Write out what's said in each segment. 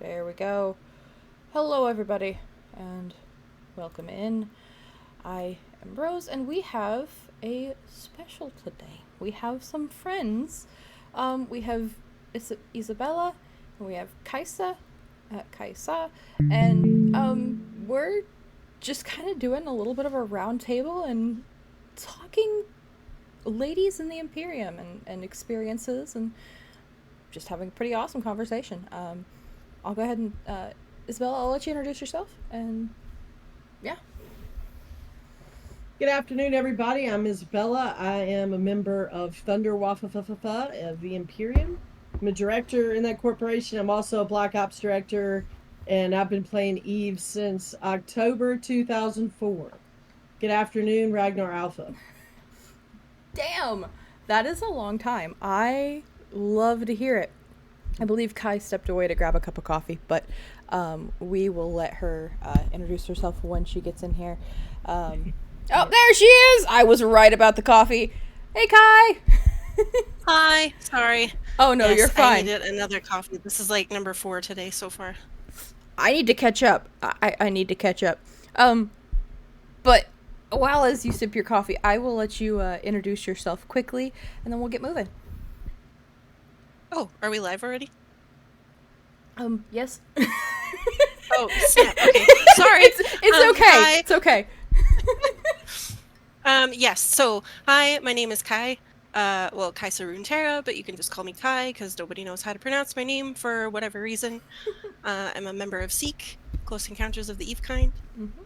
There we go. Hello, everybody, and welcome in. I am Rose, and we have a special today. We have some friends. We have Isabella, and we have Kaisa, and we're just kind of doing a little bit of a round table and talking ladies in the Imperium and experiences and just having a pretty awesome conversation. I'll go ahead and Isabella, I'll let you introduce yourself and yeah. Good afternoon, everybody. I'm Isabella. I am a member of Thunder Wafa of the Imperium. I'm a director in that corporation. I'm also a Black Ops director, and I've been playing Eve since October 2004. Good afternoon, Ragnar Alpha. Damn, that is a long time. I love to hear it. I believe Kai stepped away to grab a cup of coffee, but we will let her introduce herself when she gets in here. Oh, there she is! I was right about the coffee. Hey, Kai! Hi, sorry. Oh, no, Yes, you're I fine. needed another coffee. This is like number 4 today so far. I need to catch up. I need to catch up. But while as you sip your coffee, I will let you introduce yourself quickly, and then we'll get moving. Oh, are we live already? Yes. Oh, snap. Okay. Sorry. It's okay. Hi. It's okay. Yes. So, hi, my name is Kai. Kai Runeterra, but you can just call me Kai because nobody knows how to pronounce my name for whatever reason. I'm a member of Seek, Close Encounters of the Eve kind. Mm-hmm.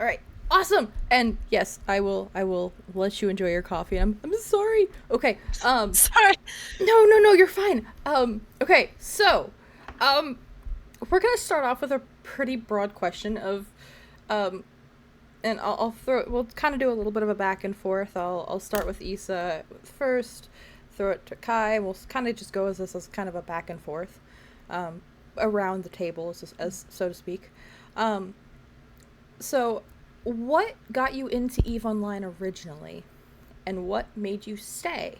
All right. Awesome. And yes, I will let you enjoy your coffee. I'm sorry. Okay. Sorry. No, you're fine. Okay. So, we're going to start off with a pretty broad question of and I'll throw we'll kind of do a little bit of a back and forth. I'll start with Issa first, throw it to Kai, and we'll kind of just go as this as kind of a back and forth around the table as so to speak. So what got you into EVE Online originally, and what made you stay?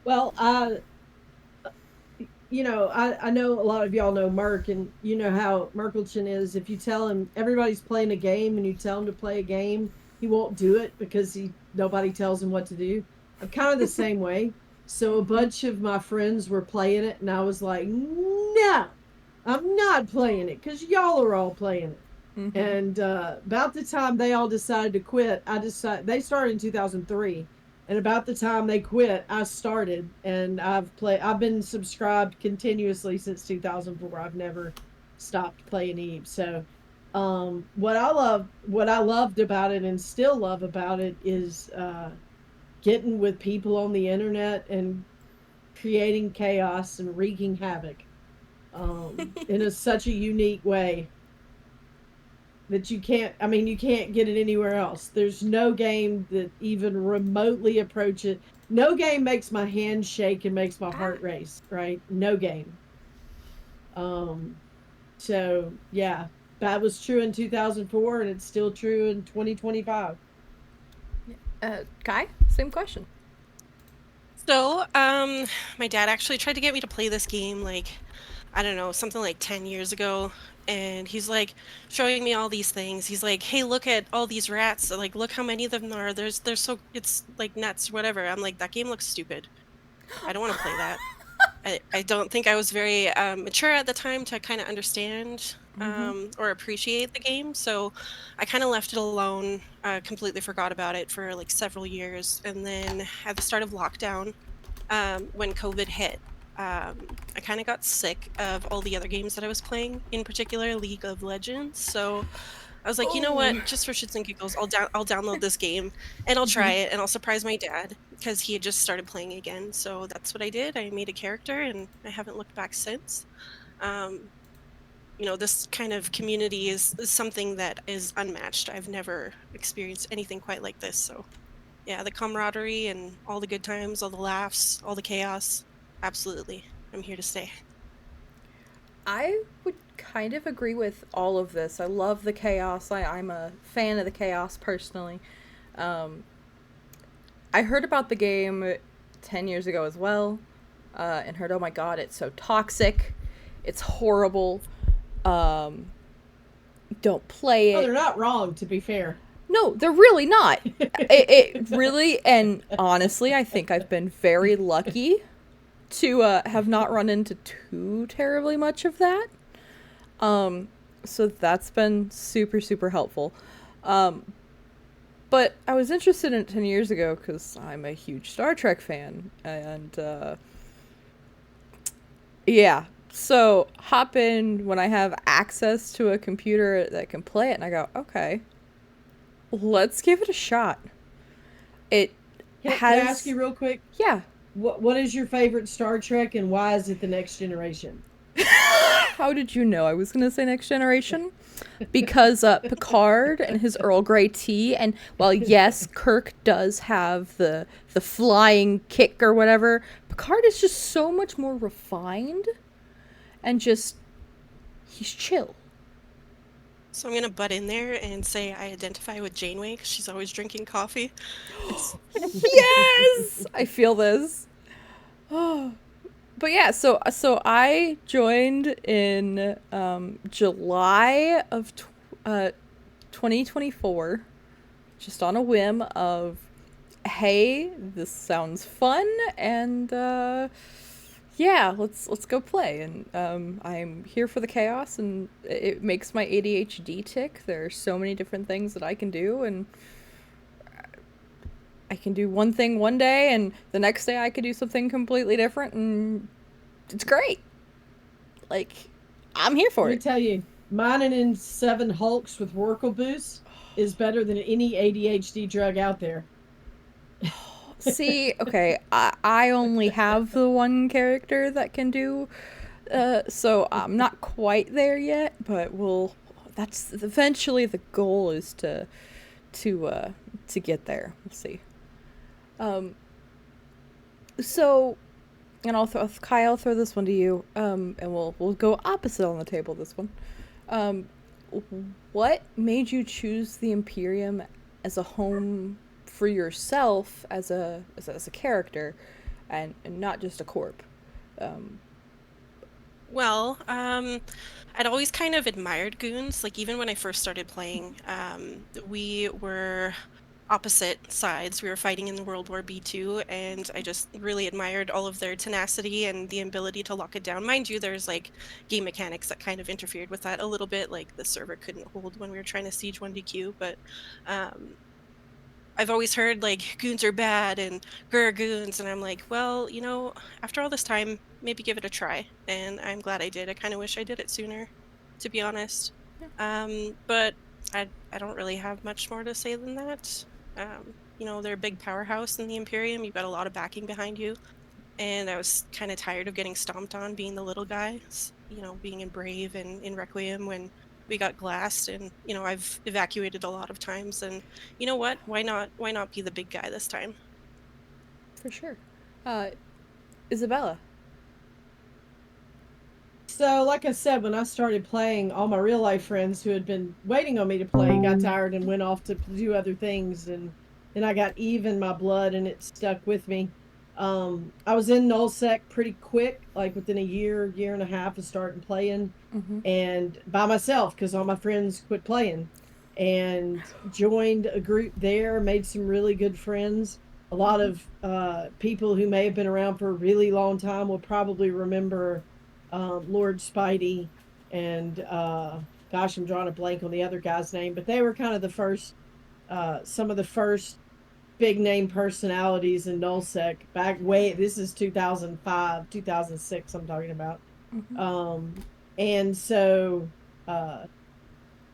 Well, I know a lot of y'all know Merk, and you know how Merkelchen is. If you tell him everybody's playing a game and you tell him to play a game, he won't do it because nobody tells him what to do. I'm kind of the same way. So a bunch of my friends were playing it, and I was like, no, I'm not playing it because y'all are all playing it. Mm-hmm. And about the time they all decided to quit, they started in 2003, and about the time they quit, I started, and I've been subscribed continuously since 2004. I've never stopped playing Eve. So what I loved about it and still love about it is getting with people on the internet and creating chaos and wreaking havoc in such a unique way that you can't get it anywhere else. There's no game that even remotely approach it. No game makes my hand shake and makes my Ah. heart race, right? No game. Um so yeah, that was true in 2004 and it's still true in 2025. Kai, same question. So, my dad actually tried to get me to play this game, like, I don't know, something like 10 years ago. And he's like showing me all these things. He's like, hey, look at all these rats. Like, look how many of them are. It's like nuts, whatever. I'm like, that game looks stupid. I don't want to play that. I don't think I was very mature at the time to kind of understand or appreciate the game. So I kind of left it alone, completely forgot about it for like several years. And then at the start of lockdown, when COVID hit, I kind of got sick of all the other games that I was playing, in particular League of Legends. So I was like, you know what? Oh. Just for shits and giggles, I'll download this game and I'll try it and I'll surprise my dad because he had just started playing again. So that's what I did. I made a character and I haven't looked back since. Um, this kind of community is something that is unmatched. I've never experienced anything quite like this. So yeah, the camaraderie and all the good times, all the laughs, all the chaos. Absolutely. I'm here to stay. I would kind of agree with all of this. I love the chaos. I'm a fan of the chaos personally. Um, I heard about the game 10 years ago as well. and heard, oh my god, it's so toxic, it's horrible. Um, don't play Oh, it. they're not wrong, to be fair. No, they're really not. It really, and honestly, I think I've been very lucky to have not run into too terribly much of that. Um, so that's been super, super helpful. Um, but I was interested in it 10 years ago because I'm a huge Star Trek fan. And yeah, so hop in when I have access to a computer that can play it, and I go, okay, let's give it a shot. It Can I ask has, you real quick? yeah. What is your favorite Star Trek, and why is it the Next Generation? How did you know I was going to say Next Generation? Because Picard and his Earl Grey tea, and while yes, Kirk does have the flying kick or whatever, Picard is just so much more refined and just he's chill. So I'm gonna butt in there and say I identify with Janeway because she's always drinking coffee. Yes, I feel this. But yeah, so I joined in July of 2024, just on a whim of, hey, this sounds fun, and yeah, let's go play. And I'm here for the chaos, and it makes my ADHD tick. There are so many different things that I can do, and I can do one thing one day, and the next day I could do something completely different, and it's great. Like, I'm here Let for me it. tell you, mining in 7 Hulks with Workle Boost is better than any ADHD drug out there. See, okay, I only have the one character that can do, so I'm not quite there yet, but we'll. That's eventually the goal is to uh, to get there. We'll see. Um, so, and I'll throw Kyle. I'll throw this one to you. And we'll go opposite on the table this one. Um, what made you choose the Imperium as a home for yourself as a character, and not just a corp? Um, Well, I'd always kind of admired goons. Like even when I first started playing, we were opposite sides. We were fighting in World War B2, and I just really admired all of their tenacity and the ability to lock it down. Mind you, there's like game mechanics that kind of interfered with that a little bit. Like the server couldn't hold when we were trying to siege 1DQ, but um, I've always heard like goons are bad and grr goons, and I'm like, well, after all this time, maybe give it a try. And I'm glad I did. I kind of wish I did it sooner, to be honest. But I don't really have much more to say than that. They're a big powerhouse in the Imperium. You've got a lot of backing behind you, and I was kind of tired of getting stomped on being the little guy. Being in Brave and in Requiem when we got glassed, and I've evacuated a lot of times, and you know what, why not be the big guy this time? for sure. Uh, Isabella. So, like I said, when I started playing, all my real life friends who had been waiting on me to play got tired and went off to do other things, and then I got Eve in my blood, and it stuck with me. I was in nullsec pretty quick, like within a year and a half of starting playing, Mm-hmm. and by myself because all my friends quit playing, and joined a group there, made some really good friends. A lot Mm-hmm. of people who may have been around for a really long time will probably remember Lord Spidey and gosh, I'm drawing a blank on the other guy's name, but they were kind of the first, some of the first big name personalities in nullsec back way. This is 2005, 2006. I'm talking about. Mm-hmm. Um, and so uh,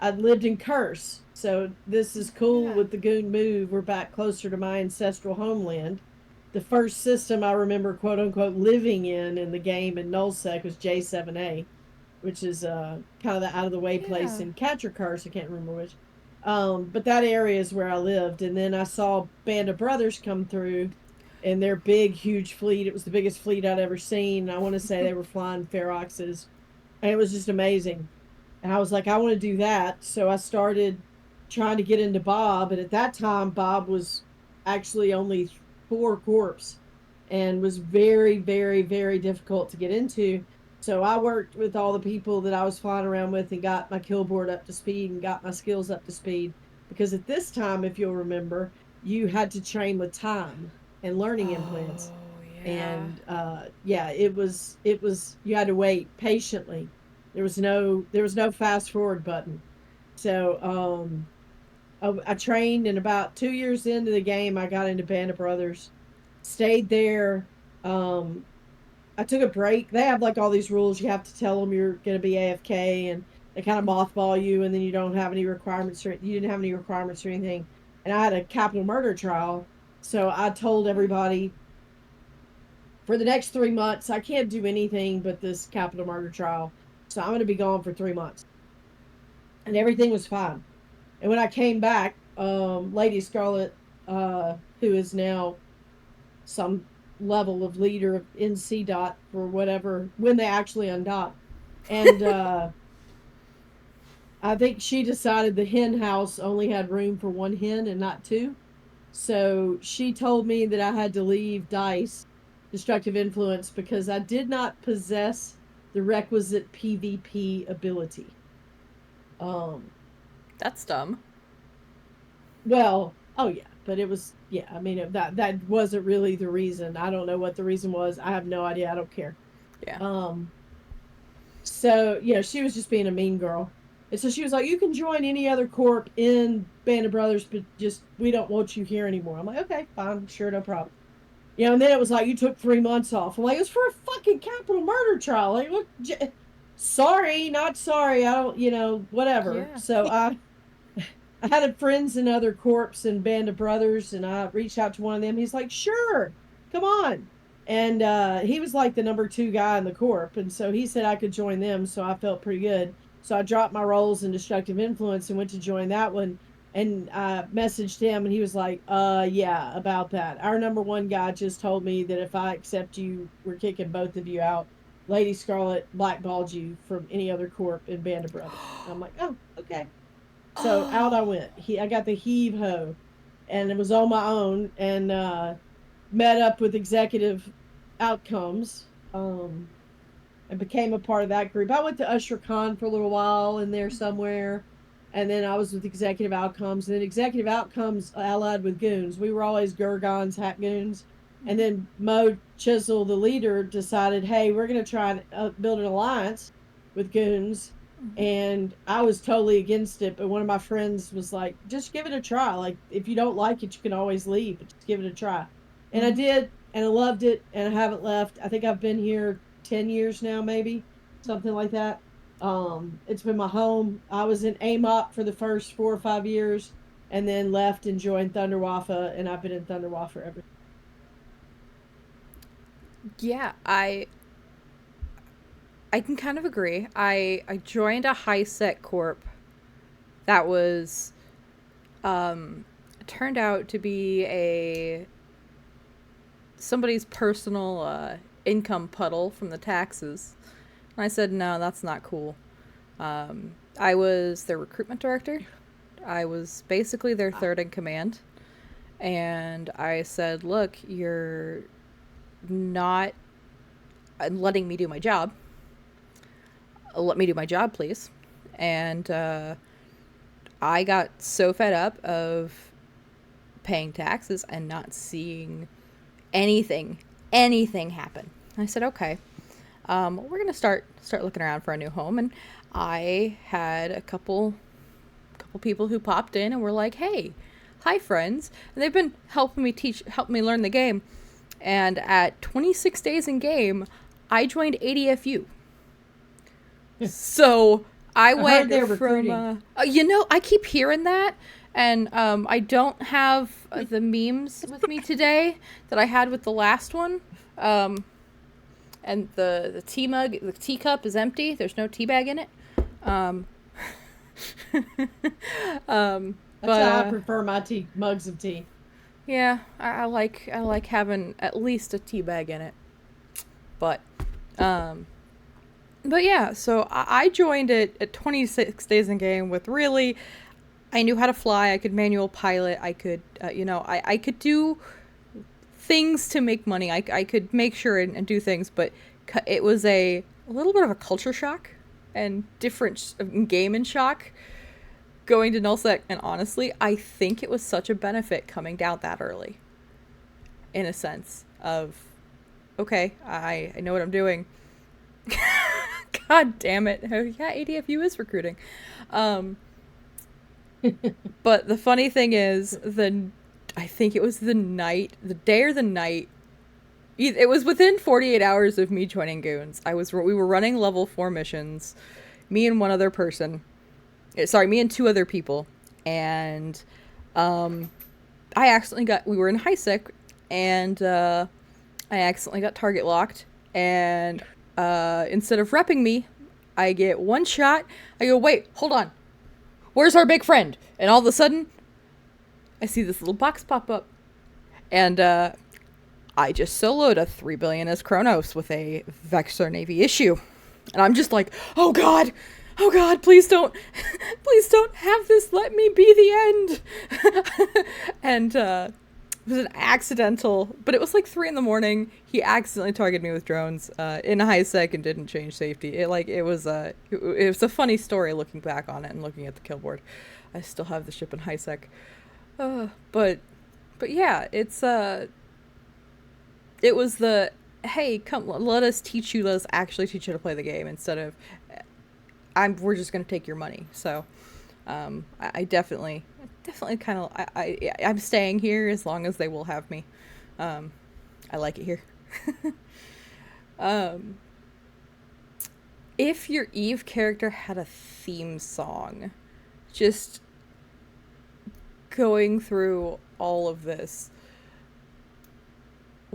I lived in Curse. So this is cool Yeah. with the Goon move. We're back closer to my ancestral homeland. The first system I remember, quote unquote, living in the game in nullsec was J7A, which is kind of the out of the way place Yeah. in Catcher Curse. I can't remember which. But that area is where I lived. And then I saw Band of Brothers come through and their big, huge fleet. It was the biggest fleet I'd ever seen. I want to say they were flying Feroxes. And it was just amazing. And I was like, I want to do that. So I started trying to get into Bob. And at that time, Bob was actually only 4 corps. and was very, very, very difficult to get into. So I worked with all the people that I was flying around with and got my kill board up to speed and got my skills up to speed. Because at this time, if you'll remember, you had to train with time and learning implants. Oh, yeah. And yeah, it was you had to wait patiently. There was no fast forward button. So I trained, and about 2 years into the game, I got into Band of Brothers. Stayed there. Um, I took a break. They have like all these rules. You have to tell them you're going to be AFK, and they kind of mothball you, and then you don't have any requirements, or you didn't have any requirements or anything. And I had a capital murder trial, so I told everybody for the next 3 months I can't do anything but this capital murder trial. So I'm going to be gone for 3 months, and everything was fine. And when I came back, Lady Scarlet, who is now some level of leader of NC dot for whatever when they actually undot. And I think she decided the hen house only had room for one hen and not two. So she told me that I had to leave Dice Destructive Influence because I did not possess the requisite PvP ability. Um That's dumb. well, oh yeah, but it was yeah, I mean that wasn't really the reason. I don't know what the reason was. I have no idea. I don't care. Yeah. Um So, yeah, she was just being a mean girl. And so she was like, "You can join any other corp in Band of Brothers, but just we don't want you here anymore." I'm like, "Okay, fine, sure, no problem." And then it was like, "You took 3 months off." I'm like, "It's for a fucking capital murder trial." Like, look, sorry, not sorry. I don't, whatever. Yeah. So I had friends in other corps and Band of Brothers, and I reached out to one of them. He's like, "Sure, come on." And he was like the number two guy in the corp, and so he said I could join them. So I felt pretty good. So I dropped my roles in Destructive Influence and went to join that one. And I messaged him, and he was like, yeah, about that. Our number one guy just told me that if I accept you, we're kicking both of you out. Lady Scarlet blackballed you from any other corp in Band of Brothers." And I'm like, "Oh, okay." So out I Oh. went. I got the heave ho, and it was on my own, and met up with executive outcomes, and became a part of that group. I went to Usher Khan for a little while in there somewhere, and then I was with executive outcomes, and then executive outcomes allied with goons. We were always Gurgons, Hat Goons. And then Mo Chisel, the leader, decided, "Hey, we're going to try and build an alliance with goons." And I was totally against it, but one of my friends was like, "Just give it a try. Like, if you don't like it, you can always leave, but just give it a try." And I Mm-hmm. did, and I loved it, and I haven't left. I think I've been here 10 years now, maybe something like that. It's been my home. I was in AMOP for the first 4 or 5 years, and then left and joined Thunder Wafa, and I've been in Thunder Wafa ever. Yeah, I can kind of agree. I joined a high set corp that was turned out to be a somebody's personal income puddle from the taxes. And I said, "No, that's not cool." I was their recruitment director. I was basically their Ah, third in command. And I said, "Look, you're not letting me do my job. Let me do my job, please." And I got so fed up of paying taxes and not seeing anything, anything happen. I said, "Okay, we're gonna start looking around for a new home." And I had a couple people who popped in and were like, "Hey, hi friends," and they've been helping me learn the game. And at 26 days in game, I joined ADFU. So I I heard went they're from, recruiting. I keep hearing that, and I don't have the memes with me today that I had with the last one. Um, and the tea mug, the teacup is empty. There's no tea bag in it. Um, That's but how I prefer my tea mugs of tea. yeah, I like having at least a tea bag in it. But um, but yeah, so I joined it at 26 days in game with really, I knew how to fly. I could manual pilot. I could, I could do things to make money. I could make sure and do things, but it was a little bit of a culture shock and different game and shock going to nullsec. And honestly, I think it was such a benefit coming down that early, in a sense of, okay, I know what I'm doing. God damn it. Yeah, ADFU is recruiting. But the funny thing is, I think it was the day or the night. It was within 48 hours of me joining Goons. We were running level 4 missions, me and one other person. Sorry, me and 2 other people, and we were in high sec, and I accidentally got target locked, and instead of repping me, I get one shot. I go, wait, hold on. Where's our big friend? And all of a sudden, I see this little box pop up. And I just soloed a 3 billion as Kronos with a Vexor Navy issue. And I'm just like, oh god, please don't have this let me be the end. And it was an accidental, but it was like 3 a.m. He accidentally targeted me with drones in high sec and didn't change safety. It was a funny story looking back on it and looking at the kill board. I still have the ship in high sec, but yeah, it was the, hey, come, let us actually teach you to play the game instead of we're just gonna take your money. So I definitely kind of, I'm staying here as long as they will have me. I like it here. If your Eve character had a theme song, just going through all of this,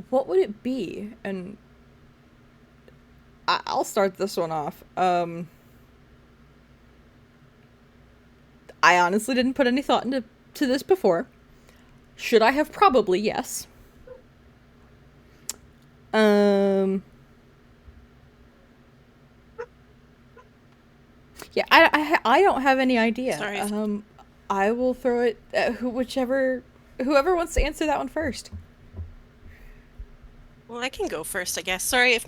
what would it be? And I'll start this one off. I honestly didn't put any thought into this before. Should I have? Probably, yes. Yeah, I don't have any idea. Sorry. I will throw it at whoever wants to answer that one first. Well, I can go first, I guess. Sorry if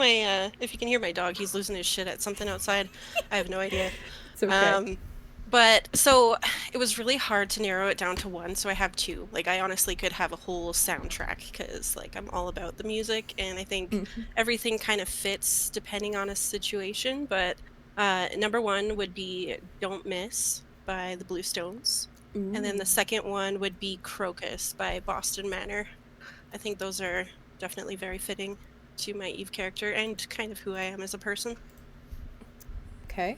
you can hear my dog, he's losing his shit at something outside. I have no idea. It's okay. But so it was really hard to narrow it down to one, so I have 2. Like, I honestly could have a whole soundtrack because, like, I'm all about the music, and I think everything kind of fits depending on a situation. But number 1 would be "Don't Miss" by the Bluestones, and then the second one would be "Crocus" by Boston Manor. I think those are definitely very fitting to my Eve character and kind of who I am as a person. Okay.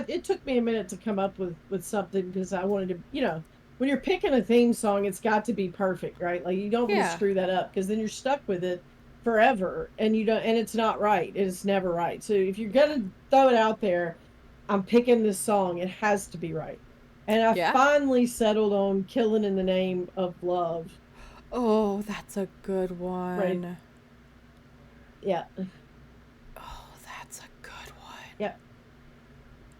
It took me a minute to come up with something because I wanted to, when you're picking a theme song, it's got to be perfect, right? Like you don't want to screw that up because then you're stuck with it forever, and it's not right. It's never right. So if you're gonna throw it out there, I'm picking this song. It has to be right. And I finally settled on "Killing in the Name of Love." Oh, that's a good one. Right. Yeah. Oh, that's a good one. Yeah.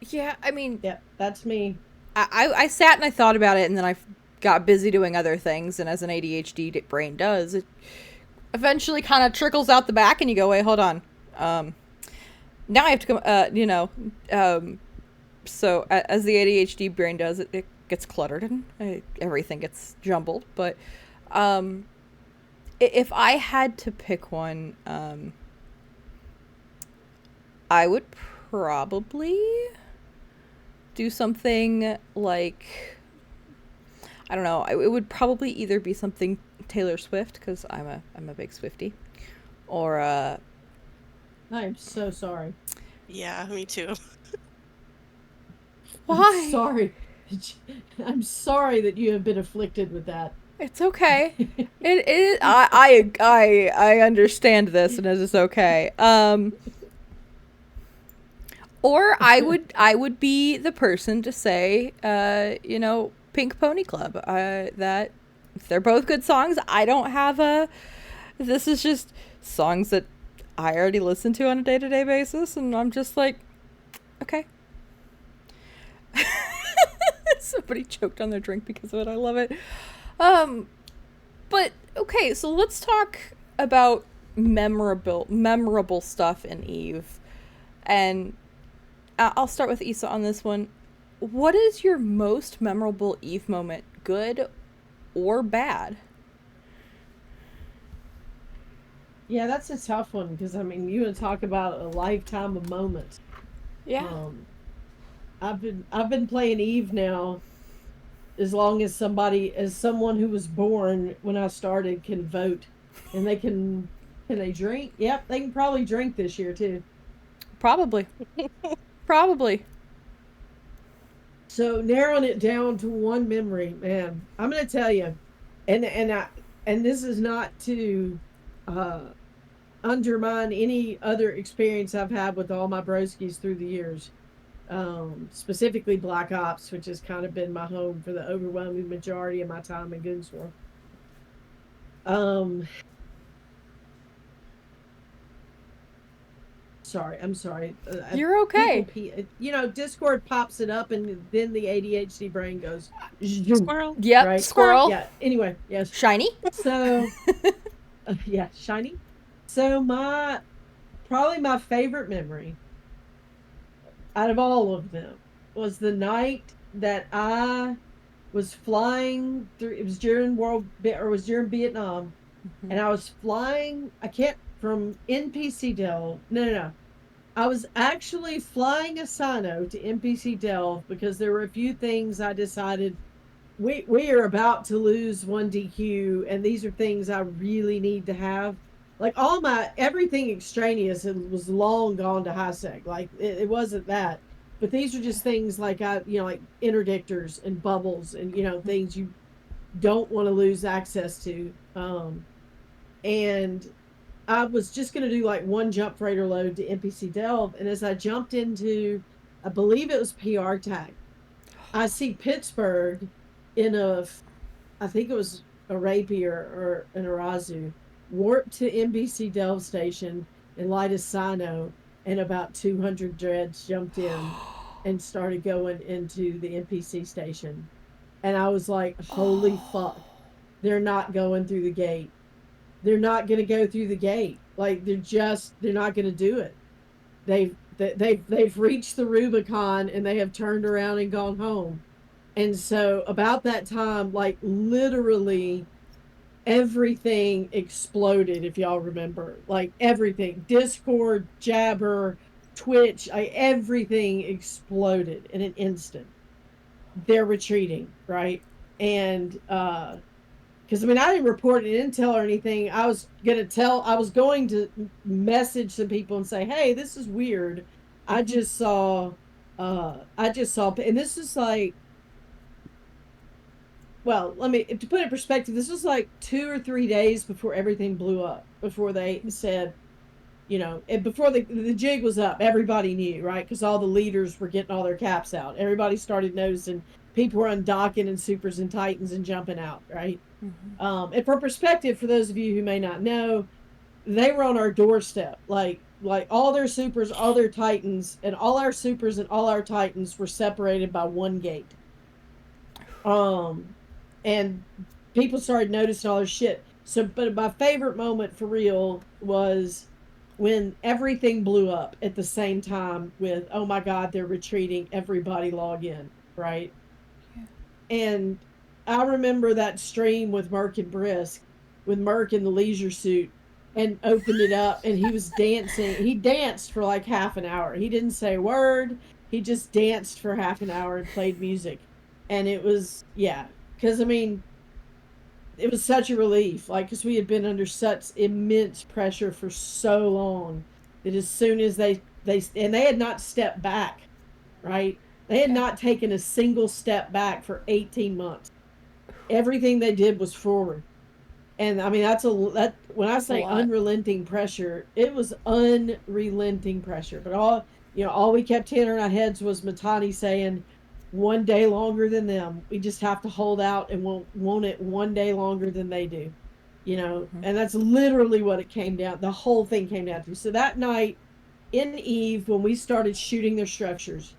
Yeah, I mean... Yeah, that's me. I sat and I thought about it, and then I got busy doing other things, and as an ADHD brain does, it eventually kind of trickles out the back, and you go, wait, hold on. Now I have to come, so as the ADHD brain does, it gets cluttered and everything gets jumbled. But if I had to pick one, I would probably do something like, I don't know, it would probably either be something Taylor Swift, because I'm a big Swiftie, or I'm so sorry. Yeah, me too. Why? I'm sorry. I'm sorry that you have been afflicted with that. It's okay. It is. I understand this, and it is okay. Or I would be the person to say, Pink Pony Club. That they're both good songs. I don't have this is just songs that I already listen to on a day-to-day basis, and I'm just like, okay. Somebody choked on their drink because of it. I love it. Um, but okay, so let's talk about memorable stuff in Eve, and I'll start with Issa on this one. What is your most memorable Eve moment, good or bad? Yeah, that's a tough one because I mean, you want to talk about a lifetime of moments. Yeah. Um, I've been playing Eve now as long as someone who was born when I started can vote, and can they drink? Yep, they can probably drink this year too. Probably. Probably. So narrowing it down to one memory, man, I'm gonna tell you, and this is not to uh undermine any other experience I've had with all my broskies through the years. Specifically Black Ops, which has kind of been my home for the overwhelming majority of my time in Goonsworth. Um, I'm sorry. You're okay. Discord pops it up, and then the ADHD brain goes, zoom, Squirrel. Yep, right? squirrel. Yeah. Anyway, yes. Shiny. So, yeah, shiny. So probably my favorite memory out of all of them was the night that I was flying through. It was during it was during Vietnam, and I was flying. I can't from NPC Delve. No, no, no. I was actually flying a Sino to NPC Delve because there were a few things I decided we are about to lose one DQ, and these are things I really need to have. Like all my everything extraneous was long gone to high sec. Like it wasn't that, but these are just things like like interdictors and bubbles and things you don't want to lose access to. And I was just going to do like one jump freighter load to NPC Delve, and as I jumped into, I believe it was PR tag, I see Pittsburgh in I think it was a rapier or an Arazu, warped to NBC Delve Station and light a Sino, and about 200 dreads jumped in and started going into the NPC station. And I was like, holy fuck, they're not going through the gate. They're not going to go through the gate. Like they're not going to do it. They've reached the Rubicon, and they have turned around and gone home. And so about that time, like literally everything exploded, if y'all remember. Like everything. Discord, Jabber, Twitch, everything exploded in an instant. They're retreating, right? And because I mean, I didn't report an intel or anything. I was going to message some people and say, hey, this is weird. I just saw, and this is like, well, let me, to put it in perspective, this was like 2 or 3 days before everything blew up, before they said, before the jig was up, everybody knew, right? Because all the leaders were getting all their caps out. Everybody started noticing people were undocking and supers and titans and jumping out, right? And for perspective, for those of you who may not know, they were on our doorstep. Like all their supers, all their titans, and all our supers and all our titans were separated by one gate. And people started noticing all their shit. So, but my favorite moment for real was when everything blew up at the same time with, oh my God, they're retreating, everybody log in, right? Yeah. And I remember that stream with Merc and Brisk, with Merc in the leisure suit, and opened it up, and he was dancing. He danced for like half an hour. He didn't say a word. He just danced for half an hour and played music. And it was, yeah, because I mean, it was such a relief, like, because we had been under such immense pressure for so long that as soon as they had not stepped back, right? They had not taken a single step back for 18 months. Everything they did was forward. And I mean, that when I say unrelenting pressure, it was unrelenting pressure. But all we kept hitting our heads was Matani saying, one day longer than them. We just have to hold out and won't it one day longer than they do. And that's literally what it came down. The whole thing came down to. So that night in Eve, when we started shooting their structures,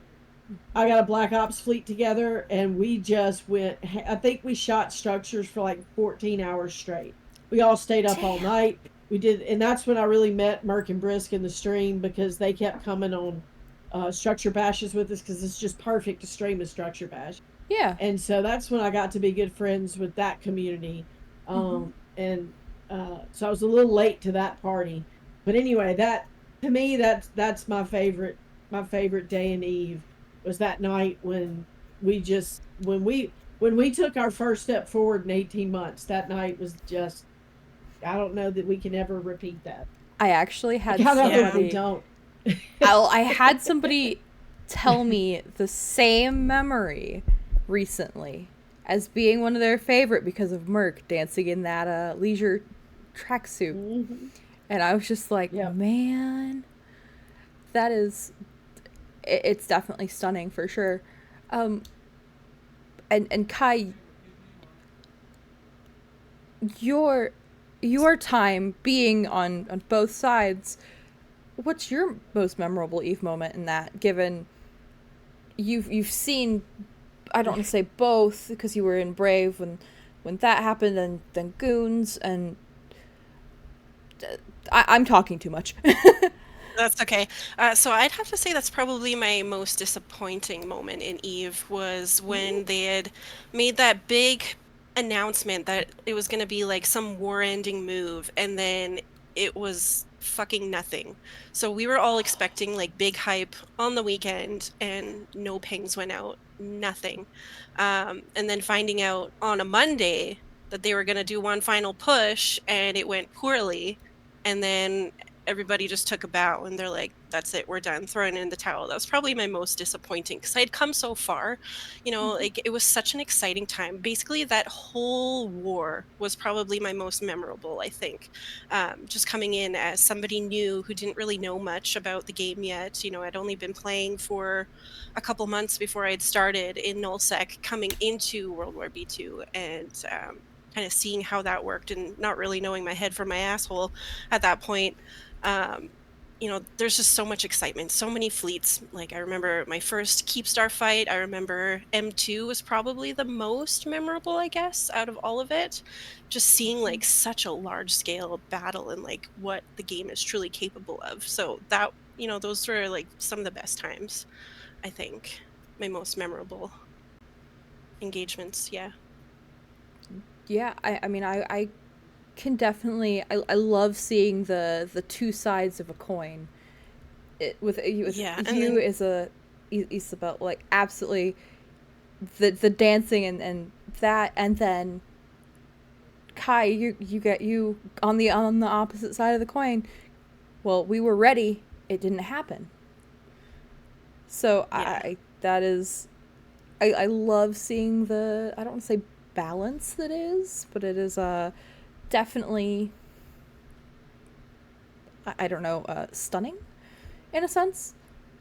I got a Black Ops fleet together, and we just went. I think we shot structures for like 14 hours straight. We all stayed up all Damn. night. We did, and that's when I really met Merc and Brisk in the stream because they kept coming on structure bashes with us because it's just perfect to stream a structure bash. Yeah. And so that's when I got to be good friends with that community. Mm-hmm. And so I was a little late to that party, but anyway, that to me that's my favorite day and eve was that night when we just when we took our first step forward in 18 months. That night was just I don't know that we can ever repeat that. I actually I had kind of hope Yeah. we somebody. don't. I had somebody tell me the same memory recently as being one of their favorite because of Merc dancing in that leisure tracksuit, Mm-hmm. and I was just like, Yep. man, that is. It's definitely stunning for sure. Um, and Kai, your your time being on both sides, what's your most memorable Eve moment in that? Given you've seen, I don't want to say both because you were in Brave when that happened, and then Goons, and I'm talking too much. That's okay. So I'd have to say that's probably my most disappointing moment in Eve was when they had made that big announcement that it was going to be like some war-ending move, and then it was fucking nothing. So we were all expecting like big hype on the weekend, and no pings went out, nothing. And then finding out on a Monday that they were going to do one final push, and it went poorly, and then everybody just took a bow and they're like, that's it, we're done, throwing in the towel. That was probably my most disappointing because I'd come so far. Like it was such an exciting time. Basically, that whole war was probably my most memorable, I think. Just coming in as somebody new who didn't really know much about the game yet. I'd only been playing for a couple months before I'd started in nullsec, coming into World War B2, and kind of seeing how that worked and not really knowing my head from my asshole at that point. um, there's just so much excitement, so many fleets. Like I remember my first Keepstar fight. I remember M2 was probably the most memorable, I guess, out of all of it. Just seeing like such a large scale battle and like what the game is truly capable of. So that, those were like some of the best times, I think. My most memorable engagements. Yeah. Yeah, I mean, I can definitely, I love seeing the two sides of a coin. With Yeah. And you then, as a Isabel, like absolutely the dancing and that, and then Kai, you get you on the opposite side of the coin. Well, we were ready. It didn't happen. So yeah. that is, I love seeing the, I don't want to say balance that is, but it is definitely, I don't know, stunning in a sense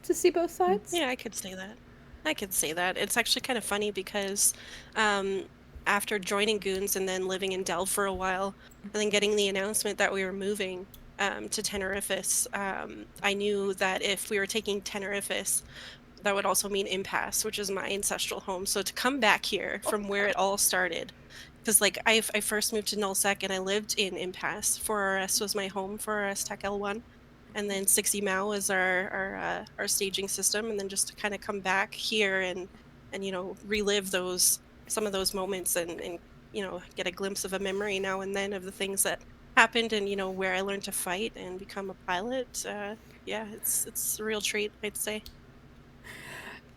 to see both sides. Yeah, I could say that. I could say that. It's actually kind of funny because um, after joining Goons and then living in Delft for a while, and then getting the announcement that we were moving to Tenerifis, I knew that if we were taking Tenerifis, that would also mean Impasse, which is my ancestral home. So to come back here from where it all started, because like I first moved to Nullsec and I lived in Impasse. 4RS was my home, 4RS Tech L1, and then 60 Mao is our staging system, and then just to kind of come back here and relive those some of those moments and get a glimpse of a memory now and then of the things that happened and where I learned to fight and become a pilot. Yeah, it's a real treat, I'd say.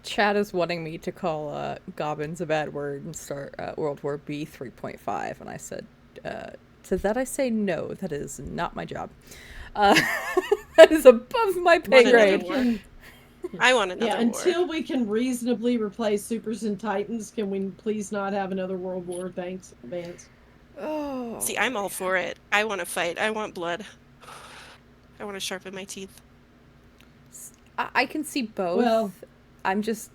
Chad is wanting me to call Gobbins a bad word and start World War B 3.5, and I said, to that I say no, that is not my job. Uh, that is above my pay Want another Until we grade. war. can, I want yeah, another war. until we can reasonably replace supers and titans, can we please not have another world war? Thanks in advance. Oh, See, I'm all for it. I want to fight. I want blood. I want to sharpen my teeth. I can see Well, both. I'm just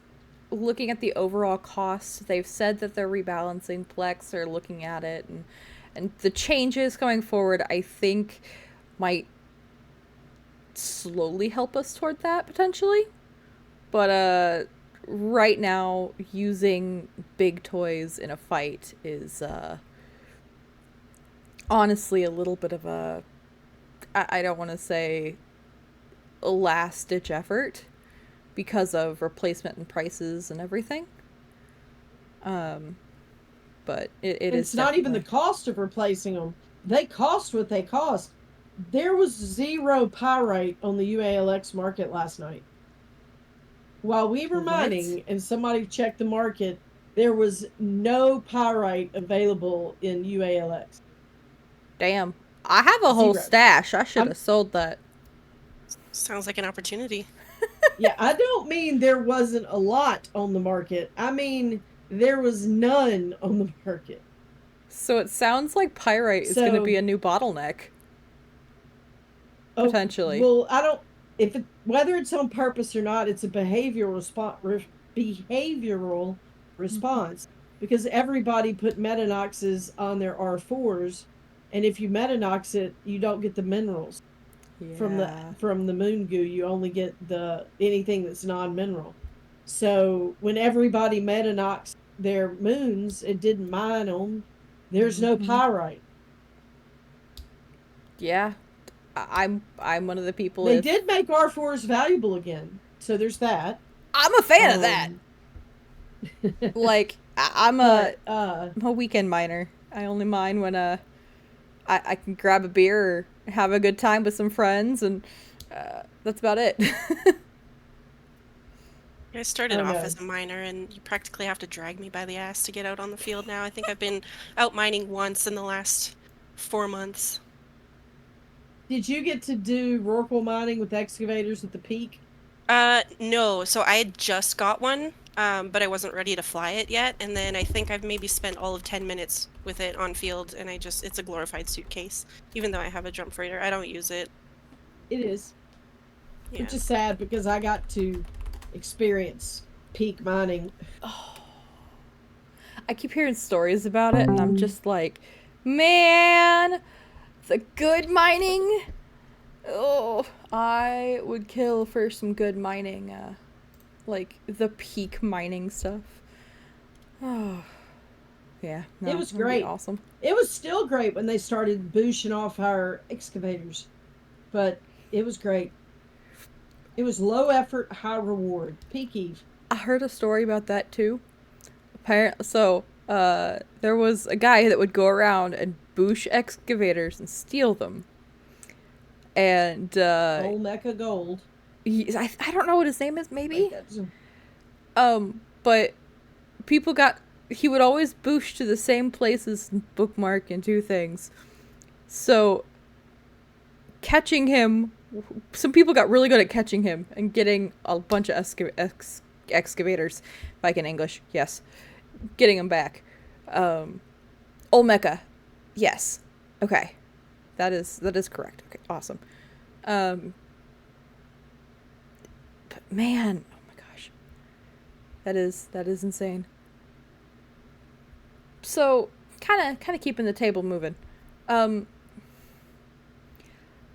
looking at the overall cost. They've said that they're rebalancing Plex. They're looking at it, and the changes going forward, I think, might slowly help us toward that potentially. But right now using big toys in a fight is honestly a little bit of a, I don't want to say a last ditch effort because of replacement and prices and everything. Um, but it And is it's not even the definitely. cost of replacing them. They cost what they cost. There was zero pyrite on the UALX market last night. While we were What? mining and somebody checked the market, there was no pyrite available in UALX. Damn. I have a whole Zero. stash. I should I'm have sold that. Sounds like an opportunity. Yeah, I don't mean there wasn't a lot on the market. I mean there was none on the market. So it sounds like pyrite is going to be So, a new bottleneck, oh potentially. well, I don't if it whether it's on purpose or not, it's a behavioral response because everybody put metanoxes on their R4s, and if you metanox it, you don't get the minerals Yeah. from the moon goo. You only get the anything that's non-mineral. So when everybody metanoxed their moons and didn't mine them, there's no Mm-hmm. pyrite. Yeah. I'm one of the people. They If did make R4s valuable again, so there's that. I'm a fan of that. Um, Like I'm a but I'm a weekend miner. I only mine when I can grab a beer or have a good time with some friends, and that's about it. I started oh off as no, a miner, and you practically have to drag me by the ass to get out on the field now. I think I've been out mining once in the last 4 months. did you get to do Rorqual mining with excavators at the peak? No. So I had just got one, but I wasn't ready to fly it yet. And then I think I've maybe spent all of 10 minutes with it on field, and it's a glorified suitcase. Even though I have a jump freighter, I don't use it. It is, which Yeah. is sad because I got to experience peak mining. I keep hearing stories about it, and I'm just like, man, the good mining. Oh, I would kill for some good mining, like the peak mining stuff. Oh, yeah, It no, was that'd be great. awesome. It was still great when they started booshing off our excavators, but it was great. It was low effort, high reward. Peak Eve. I heard a story about that too. Apparently, so there was a guy that would go around and boosh excavators and steal them, and Old Mecca Gold. I don't know what his name is, Write maybe. that. Down. But people got he would always boosh to the same places and bookmark and do things. So catching him, some people got really good at catching him and getting a bunch of excavators, like in English, yes, getting him back. Olmeca, yes, okay, that is correct. Okay, awesome. Um, but man, oh my gosh, that is insane. So kind of keeping the table moving. Um,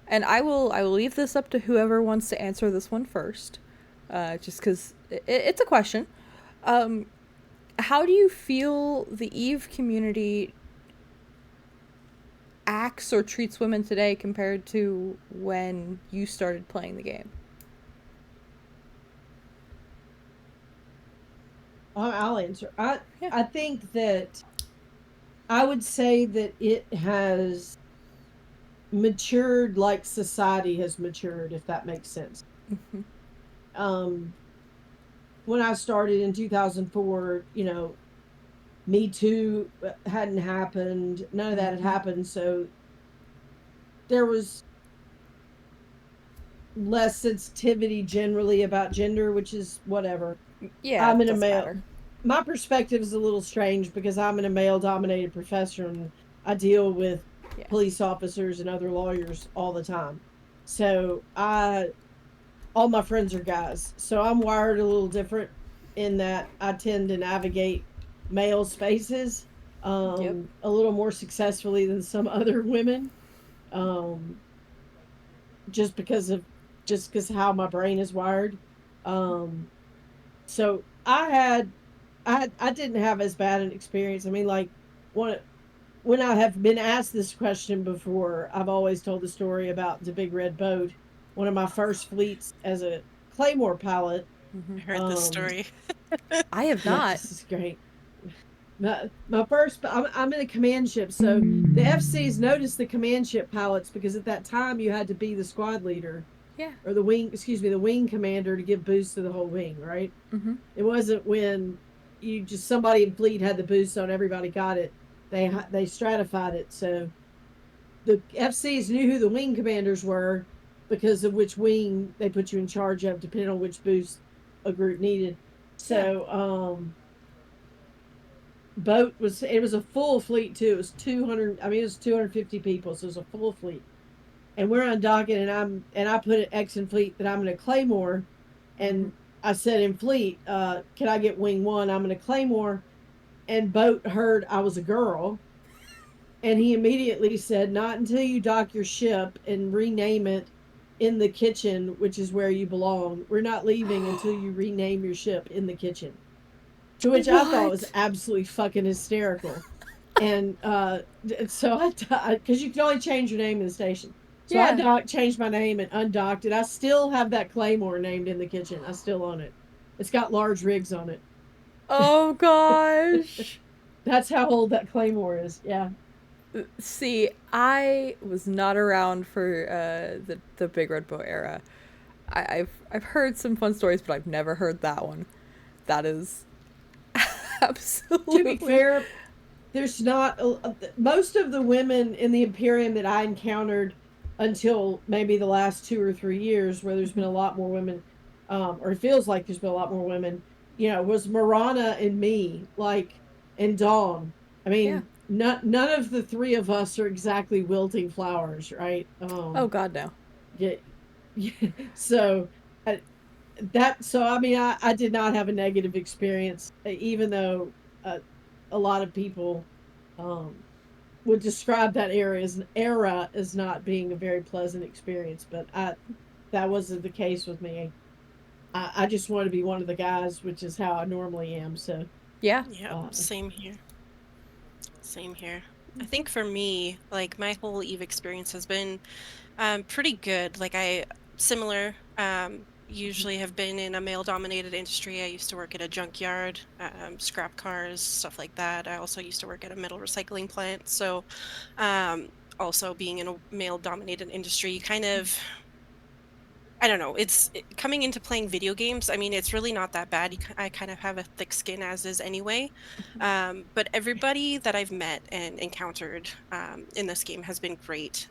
and I will leave this up to whoever wants to answer this one first, just because it's a question. Um, how do you feel the Eve community acts or treats women today compared to when you started playing the game? I'll answer. I Yeah. I think that I would say that it has matured like society has matured, if that makes sense. Mm-hmm. Um, when I started in 2004, Me Too hadn't happened. None of that had Mm-hmm. happened. So there was less sensitivity generally about gender, which is whatever. Yeah, I'm it in a doesn't male. matter. My perspective is a little strange because I'm in a male dominated profession and I deal with Yeah. police officers and other lawyers all the time. So all my friends are guys. So I'm wired a little different in that I tend to navigate male spaces Yep. a little more successfully than some other women. Um, just because of just because how my brain is wired. Um, so I had I didn't have as bad an experience. I mean, like one when I have been asked this question before, I've always told the story about the big red boat. One of my first fleets as a Claymore pilot. I heard this Um, story. I have yeah, not. this is great. My first, I'm in a command ship, so the FCs noticed the command ship pilots because at that time you had to be the squad leader Yeah. or the wing, excuse me, the wing commander to give boost to the whole wing, right? Mm-hmm. It wasn't when you just somebody in fleet had the boost on everybody got it. They stratified it, so the FCs knew who the wing commanders were because of which wing they put you in charge of, depending on which boost a group needed. Yeah. So, boat was it was a full fleet too. It was 200. I mean, it was 250 people, so it was a full fleet. And we're undocking, and I put an X in fleet that I'm in a Claymore, Mm-hmm. and I said in fleet, can I get wing one? I'm in a Claymore, and boat heard I was a girl, and he immediately said, not until you dock your ship and rename it in the kitchen, which is where you belong. We're not leaving until you rename your ship in the kitchen. To which I thought was What? absolutely fucking hysterical. And so because you can only change your name in the station. So I Yeah. changed my name and undocked it. I still have that Claymore named in the kitchen. I still own it. It's got large rigs on Oh it. gosh. That's how old that Claymore is. Yeah. See, I was not around for the Big Red Boat era. I've heard some fun stories, but I've never heard that one. That is To be absolutely. fair, there's not most of the women in the Imperium that I encountered until maybe the last 2 or 3 years, where there's been Mhm. a lot more women, or it feels like there's been a lot more women. Was Marana and me, like, and Dawn. I Yeah. mean, none of the three of us are exactly wilting flowers, right? Oh god, no. Yeah, yeah. So uh, so I mean, I did not have a negative experience, even though a lot of people um, would describe that era as not being a very pleasant experience. But that wasn't the case with me. I just want to be one of the guys, which is how I normally am. So, Yeah. Yep, uh, same here. Same here. I think for me, like my whole Eve experience has been pretty good. Like I similar usually have been in a male dominated industry. I used to work at a junkyard, scrap cars, stuff like that. I also used to work at a metal recycling plant. So um also being in a male dominated industry, you kind of I don't know. Coming into playing video games. I mean, it's really not that bad. I kind of have a thick skin as is anyway. But everybody that I've met and encountered in this game has been great.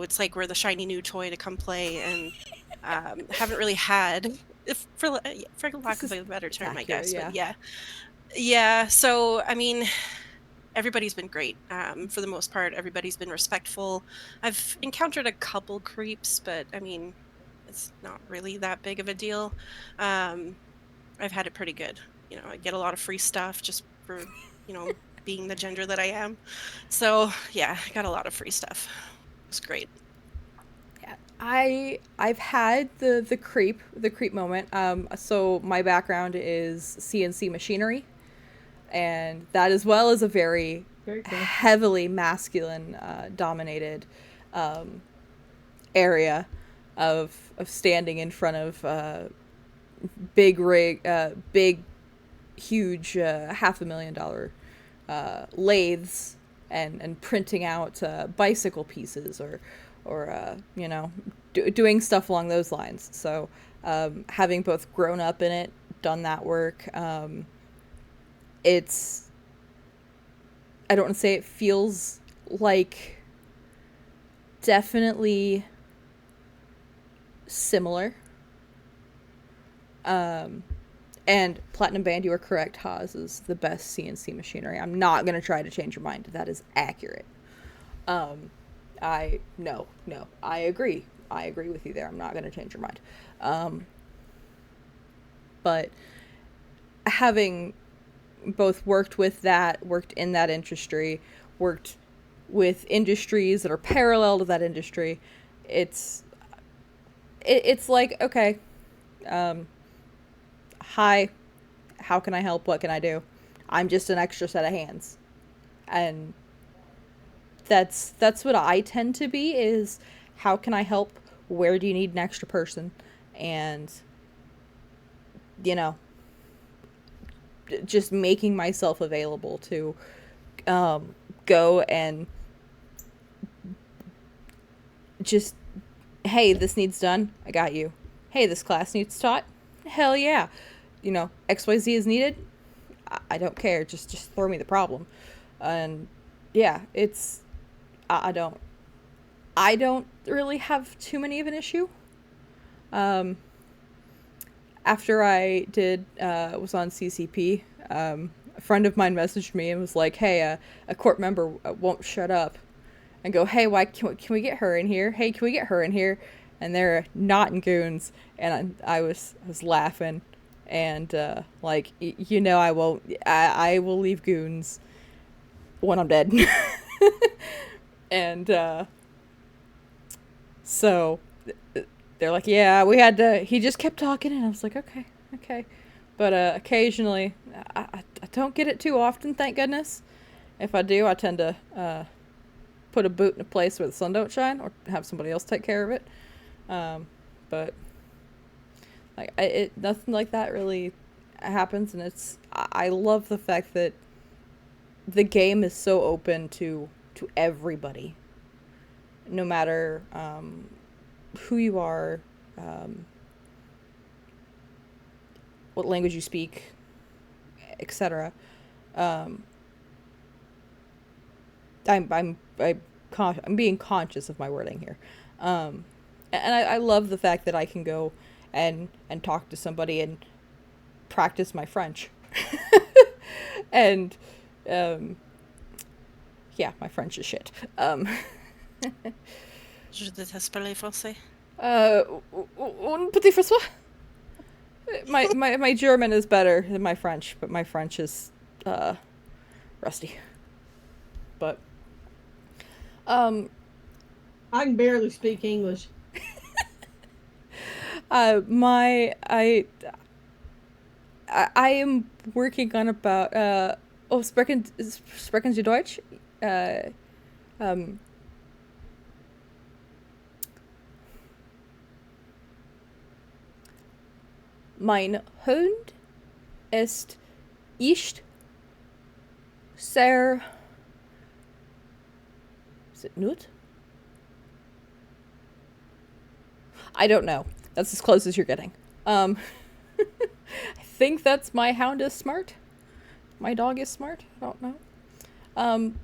It's like we're the shiny new toy to come play, and haven't really had, if for lack This of is a better it's term, I accurate, guess. But yeah. yeah, yeah. So I mean, everybody's been great. For the most part, everybody's been respectful. I've encountered a couple creeps, but I mean, it's not really that big of a deal. Um, I've had it pretty good. I get a lot of free stuff just for, being the gender that I am. So yeah, I got a lot of free stuff. It's great. Yeah. I've had the creep moment. So my background is CNC machinery, and that as well is a very very cool. heavily masculine dominated um, area of standing in front of big huge $500,000 lathes and printing out bicycle pieces or doing stuff along those lines. So having both grown up in it, done that work, it's I don't want to say it feels like definitely similar. Um, and Platinum Band, you are correct. Haas is the best CNC machinery. I'm not gonna try to change your mind. That is accurate. Um, I no, I agree. I agree with you there. I'm not gonna change your mind. Um, but having both worked in that industry, worked with industries that are parallel to that industry, it's it's like okay, um, hi, how can I help? What can I do? I'm just an extra set of hands. And that's what I tend to be is how can I help? Where do you need an extra person? And you know, just making myself available to go and just hey, this needs done. I got you. Hey, this class needs taught. Hell yeah. XYZ is needed. I don't care. Just throw me the problem. And yeah, it's I don't I don't really have too many of an issue. Um, After I did was on CCP, a friend of mine messaged me and was like, "Hey, a court member won't shut up," and go, "Hey, why can we get her in here? Hey, can we get her in here?" And they're not in goons, and I was laughing, and like I won't. I will leave goons when I'm dead, and so they're like, yeah, we had to. He just kept talking, and I was like, okay, okay. But occasionally, I don't get it too often, thank goodness. If I do, I tend to put a boot in a place where the sun don't shine, or have somebody else take care of it. But like, nothing like that really happens, and I love the fact that the game is so open to everybody, no matter who you are, um, what language you speak, etc. Um, I'm being conscious of my wording here, and I love the fact that I can go and talk to somebody and practice my French, and um, yeah, my French is shit. Je déteste parler français. Uh, un petit François. My German is better than my French, but my French is rusty. But um, I can barely speak English. my I am working on about oh sprechen Sie Deutsch? Um, mein Hund ist nicht sehr. Is it nut? I don't know. That's as close as you're getting. I think that's my hound is smart. My dog is smart. I don't know. Um,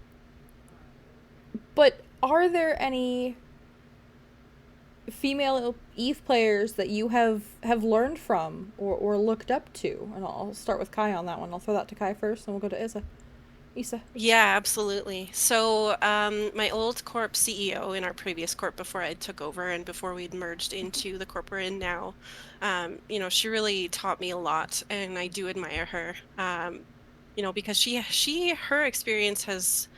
but are there any female Eve players that you have learned from or looked up to? And I'll start with Kai on that one. I'll throw that to Kai first, and we'll go to Isa. Yeah, absolutely. So, my old corp CEO in our previous corp before I took over and before we'd merged into the corp we're in now, she really taught me a lot, and I do admire her. Because her experience has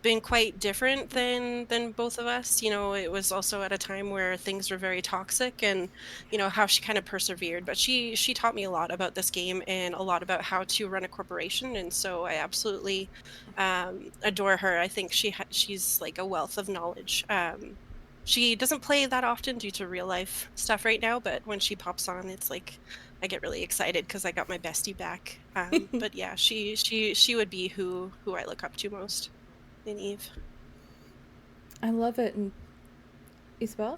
been quite different than both of us. It was also at a time where things were very toxic, and how she kind of persevered. But she taught me a lot about this game and a lot about how to run a corporation, and so I absolutely adore her. I think she's like a wealth of knowledge. She doesn't play that often due to real life stuff right now, but when she pops on, it's like I get really excited because I got my bestie back. But yeah, she would be who I look up to most in Eve. I love it. And Isabel?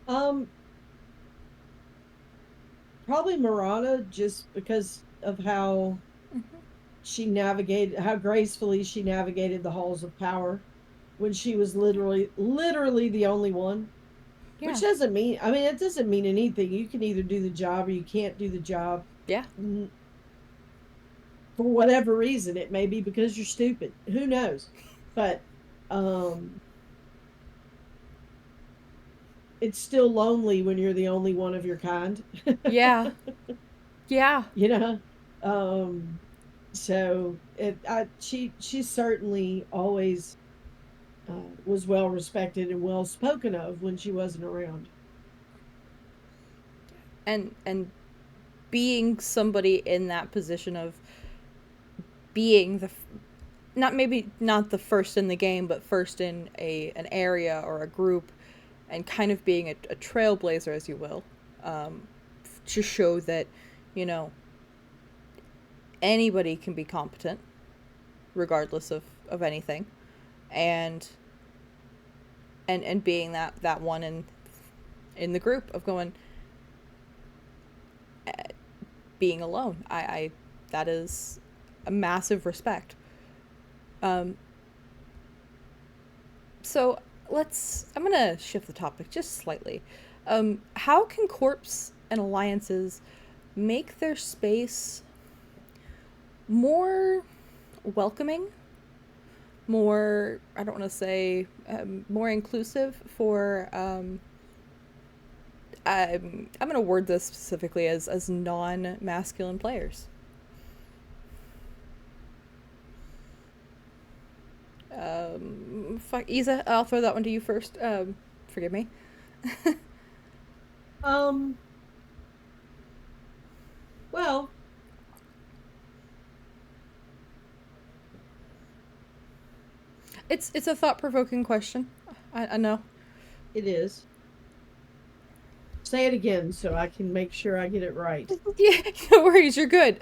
Um, Probably Murata, just because of how gracefully she navigated the halls of power when she was literally the only one. Yeah. Which doesn't mean, I mean, it doesn't mean anything. You can either do the job or you can't do the job. Yeah. For whatever reason. It may be because you're stupid. Who knows? But um, it's still lonely when you're the only one of your kind. Yeah. Yeah. you know. Um, she certainly always was well respected and well spoken of when she wasn't around. and being somebody in that position of being the not maybe not the first in the game, but first in an area or a group, and kind of being a trailblazer, as you will, to show that, you know, anybody can be competent, regardless of anything, and and being that one in the group of going, being alone. I that is a massive respect. Um, so I'm gonna shift the topic just slightly. How can corps and alliances make their space more welcoming, more, I don't want to say, more inclusive for, I'm going to word this specifically as non-masculine players? Isa, I'll throw that one to you first. Forgive me. Um, well, It's a thought-provoking question. I know. it is. Say it again so I can make sure I get it right. Yeah, no worries, you're good.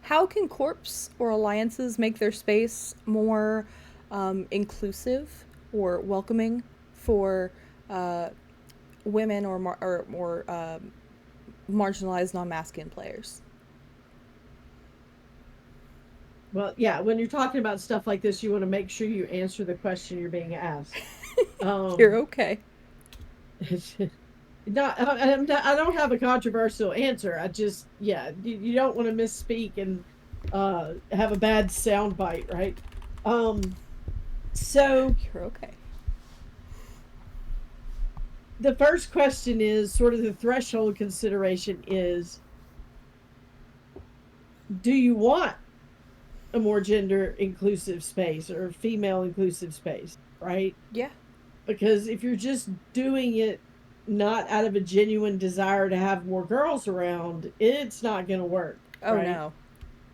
How can corps or alliances make their space more inclusive or welcoming for uh, women or marginalized non-masculine players? Well, yeah, when you're talking about stuff like this, you want to make sure you answer the question you're being asked. You're Um, okay. I don't have a controversial answer. I just, yeah, you don't want to misspeak and have a bad sound bite, right? Um, so You're okay. the first question is sort of the threshold consideration is, do you want a more gender inclusive space or female inclusive space, right? Yeah. Because if you're just doing it not out of a genuine desire to have more girls around, it's not going to work, Oh right? no.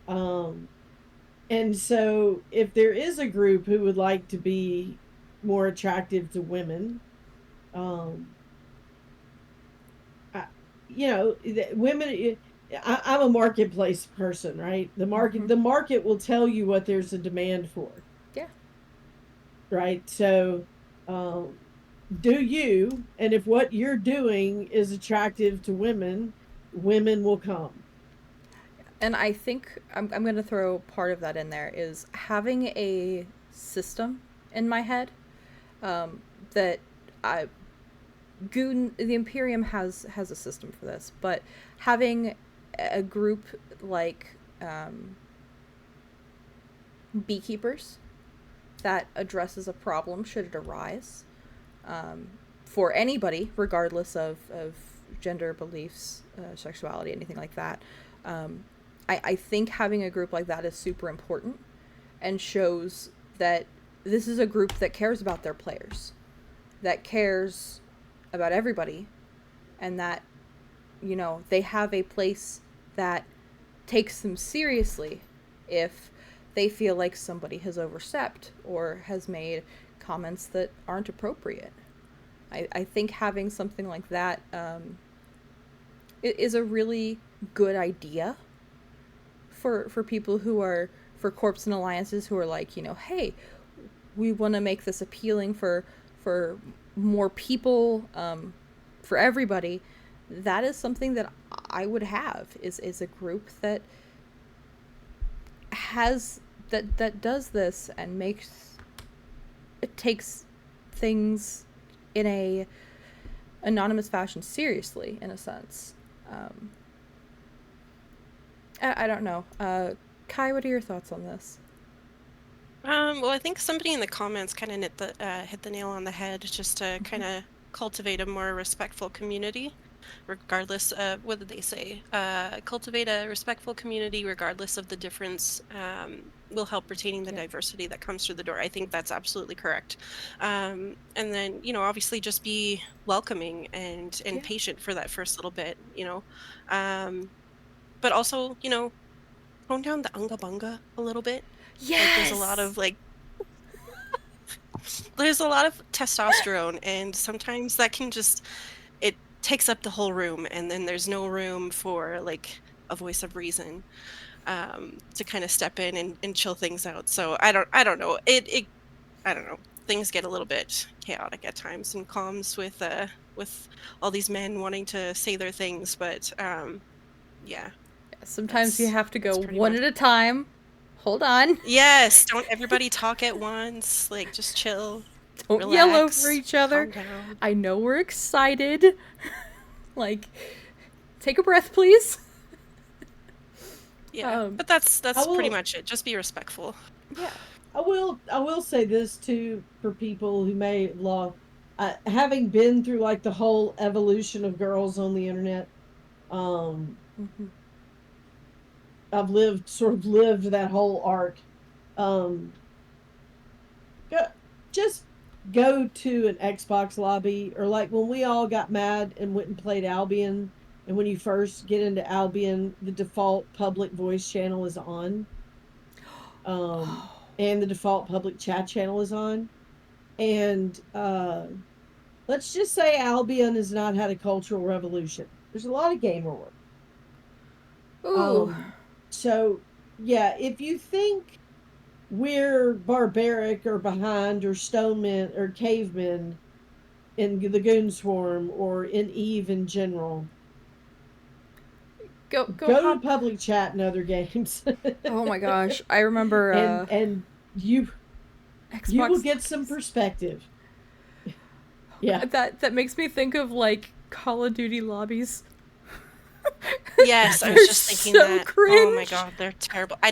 Um, and so if there is a group who would like to be more attractive to women, um, I, women. I'm a marketplace person, right? Mm-hmm. The market will tell you what there's a demand for, Yeah. right? So, um, do you, and if what you're doing is attractive to women, women will come. And I think I'm going to throw part of that in there is having a system in my head, um, that I Goon the Imperium has a system for this, but having a group like, beekeepers that addresses a problem should it arise, um, for anybody, regardless of gender beliefs, sexuality, anything like that. Um, I think having a group like that is super important and shows that this is a group that cares about their players, that cares about everybody, and that, you know, they have a place that takes them seriously if they feel like somebody has overstepped or has made comments that aren't appropriate. I think having something like that, is a really good idea for people who are, for corps and alliances who are like, you know, hey, we want to make this appealing for more people, for everybody. That is something that I would have is a group that has that does this and makes it takes things in a anonymous fashion seriously, in a sense. Um, I don't know. Kai, what are your thoughts on this? Well, I think somebody in the comments kind of hit the nail on the head, just to kind of cultivate a more respectful community, regardless of what did they say? Cultivate a respectful community, regardless of the difference will help retaining the Yeah. diversity that comes through the door. I think that's absolutely correct. And then, obviously just be welcoming and Yeah. patient for that first little bit. Um, but also, tone down the unga bunga a little bit. Like Yes. there's a lot of testosterone, and sometimes that can just it takes up the whole room, and then there's no room for like a voice of reason to kind of step in and chill things out. So I don't know. It I don't know. Things get a little bit chaotic at times and calms with all these men wanting to say their things, but yeah, Sometimes you that's have to go that's pretty one much. at a time. Hold on. Yes, don't everybody talk at once. Like just chill, Don't yell over relax, each other. calm down. I know we're excited. Like, take a breath, please. Yeah, Um, but that's I pretty will much it. Just be respectful. yeah. I will say this too for people who may love having been through like the whole evolution of girls on the internet. Um, Mm-hmm. I've lived that whole arc. Um, go, just go to an Xbox lobby, or like when we all got mad and went and played Albion. And when you first get into Albion, the default public voice channel is on, and the default public chat channel is on. And let's just say Albion has not had a cultural revolution. There's a lot of gamer work. Ooh. Um, so yeah, if you think we're barbaric or behind or stonemen or cavemen in the Goon Swarm or in Eve in general, Go go to hop. public chat in other games, Oh my gosh. I remember and you will Xbox get some lobbies. perspective. Yeah. That makes me think of like Call of Duty lobbies. Yes, I was They're just thinking so that. Oh my cringe. God, they're terrible. I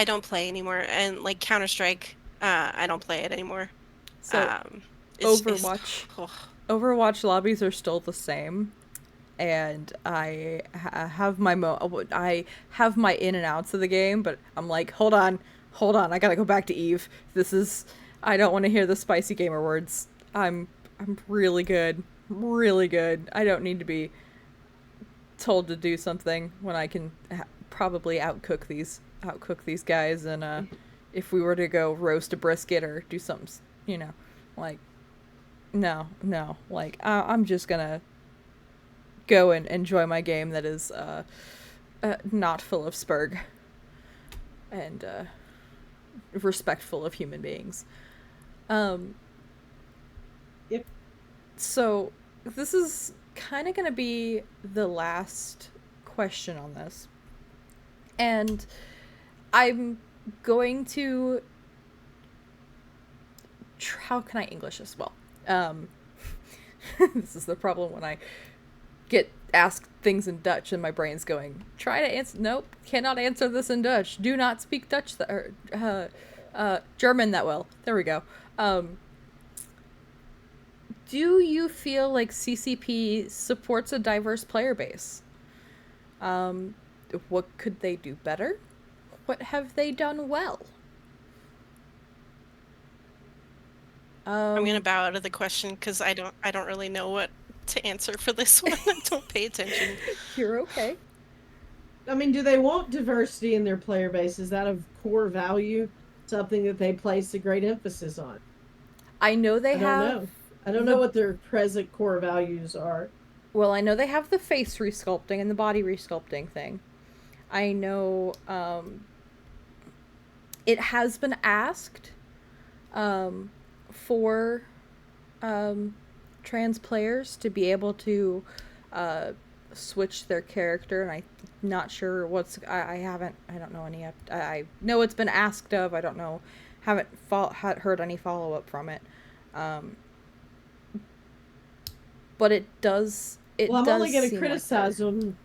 don't play anymore, and like Counter-Strike, I don't play it anymore. So Um, it's Overwatch. oh, Overwatch lobbies are still the same, and I have my in and outs of the game, but I'm like, hold on, I gotta go back to Eve. This is I don't want to hear the spicy gamer words. I'm really good, really good. I don't need to be told to do something when I can probably outcook these guys. And if we were to go roast a brisket or do something, you know, like no, like I'm just gonna go and enjoy my game that is not full of spurg and respectful of human beings. Um, Yep. so this is kind of going to be the last question on this. And I'm going to. How can I English this well? Um, this is the problem when I get asked things in Dutch and my brain's going, try to answer. Nope, cannot answer this in Dutch. Do not speak Dutch or German that well. There we go. Do you feel like CCP supports a diverse player base? Um, what could they do better? What have they done well? I'm gonna Um, bow out of the question because I don't really know what to answer for this one. I don't pay attention. you're okay. I mean, do they want diversity in their player base? Is that a core value? Something that they place a great emphasis on? I know they I don't have know. I don't know the what their present core values are. well, I know they have the face resculpting and the body resculpting thing. I know it has been asked um, for um, trans players to be able to uh, switch their character, and I'm not sure what's. I haven't. I don't know any. I know it's been asked of. I don't know. Haven't heard any follow up from it. Um, but it does. Well, It I'm only does going to seem like they're. criticize them.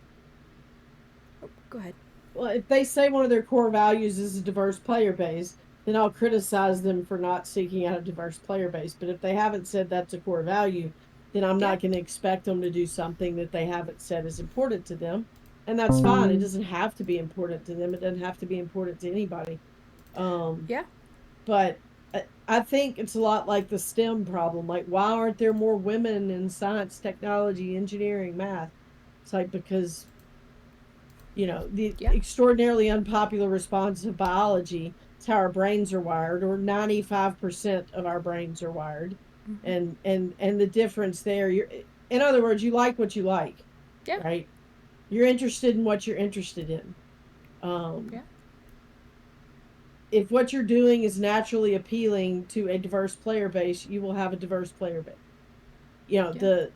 Oh, go ahead. Well, if they say one of their core values is a diverse player base, then I'll criticize them for not seeking out a diverse player base. But if they haven't said that's a core value, then I'm Yeah. not going to expect them to do something that they haven't said is important to them. And that's fine. It doesn't have to be important to them. It doesn't have to be important to anybody. Um, Yeah. but I think it's a lot like the STEM problem. Like, why aren't there more women in science, technology, engineering, math? It's like because the Yeah. extraordinarily unpopular response of biology. It's how our brains are wired, or 95% of our brains are wired, Mm-hmm. and the difference there. In other words, you like what you like, Yeah. right? You're interested in what you're interested in. Yeah. Um, if what you're doing is naturally appealing to a diverse player base, you will have a diverse player base. You know, Yeah.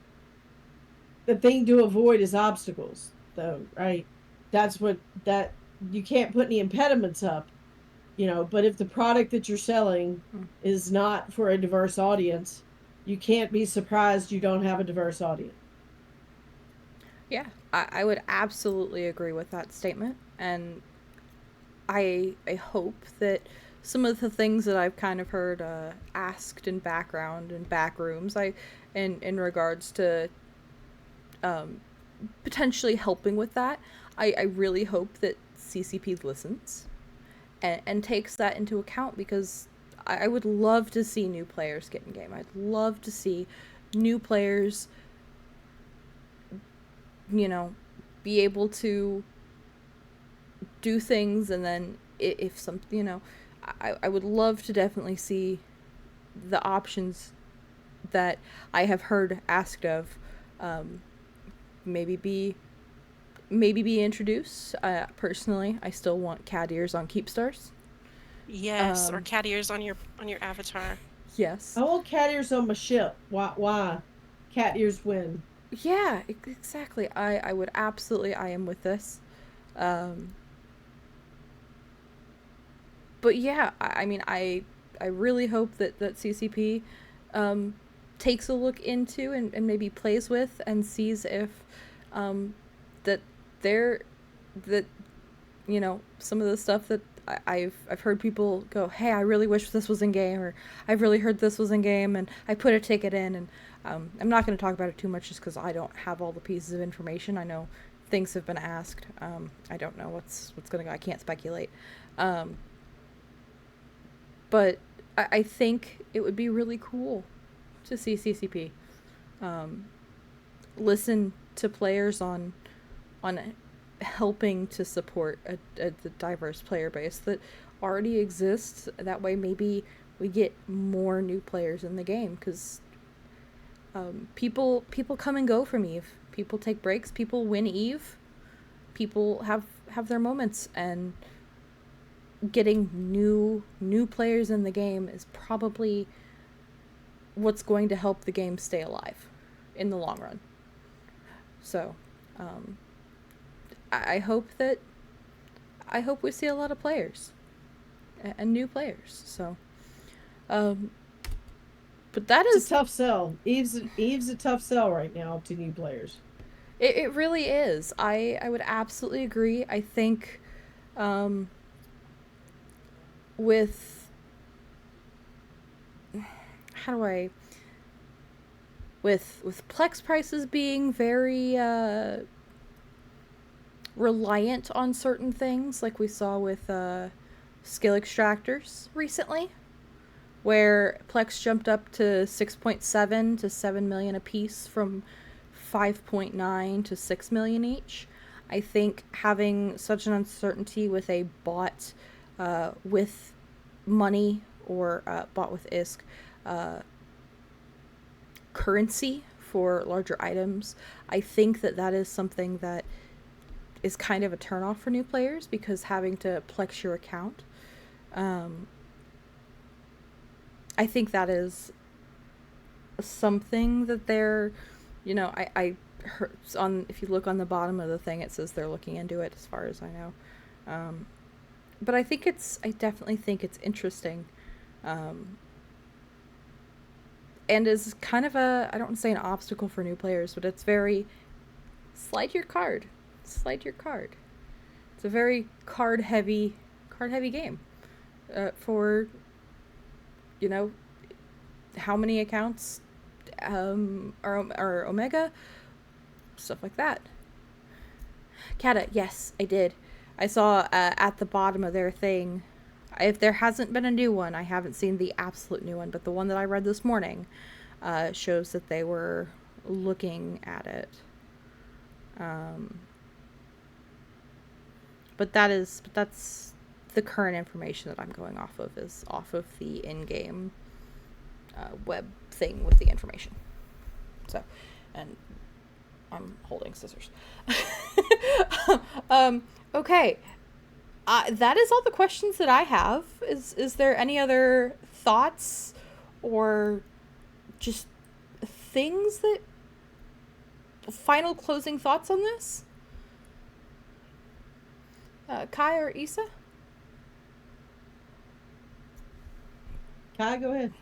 the thing to avoid is obstacles, though, right? That's what that you can't put any impediments up, but if the product that you're selling Mm. is not for a diverse audience, you can't be surprised you don't have a diverse audience. Yeah. I would absolutely agree with that statement. And I hope that some of the things that I've kind of heard asked in background and back rooms, in regards to um, potentially helping with that, I really hope that CCP listens and takes that into account, because I would love to see new players get in game. I'd love to see new players, you know, be able to do things, and then if some, I would love to definitely see the options that I have heard asked of, um, maybe be maybe be introduced. Personally, I still want cat ears on Keepstars. Yes, or Um, cat ears on your avatar. yes. I want cat ears on my ship. Why cat ears win? Yeah, exactly. I would absolutely. I am with this. Um, but yeah, I mean, I really hope that CCP um, takes a look into, and maybe plays with and sees if um, that they're that some of the stuff that I've heard people go, hey, I really wish this was in game, or I've really heard this was in game, and I put a ticket in, and I'm not going to talk about it too much just because I don't have all the pieces of information. I know things have been asked. I don't know what's going to go. I can't speculate. Um, but I think it would be really cool to see CCP um, listen to players on helping to support a diverse player base that already exists. That way, maybe we get more new players in the game, because people come and go from Eve. People take breaks. People win Eve. People have their moments, and getting new players in the game is probably what's going to help the game stay alive in the long run. So, um, I hope that I hope we see a lot of players and new players. So, um, but that It's a is tough sell. Eve's a tough sell right now to new players. it really is. I would absolutely agree. I think um, with how do I with Plex prices being very reliant on certain things, like we saw with skill extractors recently, where Plex jumped up to 6.7 to 7 million apiece from 5.9 to 6 million each. I think having such an uncertainty with a bot with money, or bot with ISK uh, currency for larger items, I think that is something that is kind of a turnoff for new players, because having to Plex your account, um, I think that is something that they're, I heard on, if you look on the bottom of the thing, it says they're looking into it, as far as I know. Um, but I definitely think it's interesting, um, and is kind of I don't want to say an obstacle for new players, but it's very slide your card, slide your card. It's a very card heavy game for you know how many accounts are Omega, stuff like that. Kata, yes, I did. I saw at the bottom of their thing, If there hasn't been a new one, I haven't seen the absolute new one, but the one that I read this morning shows that they were looking at it. Um, but that's the current information that I'm going off of is off of the in-game web thing with the information. So, and I'm holding scissors. Okay. That is all the questions that I have. Is there any other thoughts or just things that final closing thoughts on this? Kai or Issa? Kai, go ahead.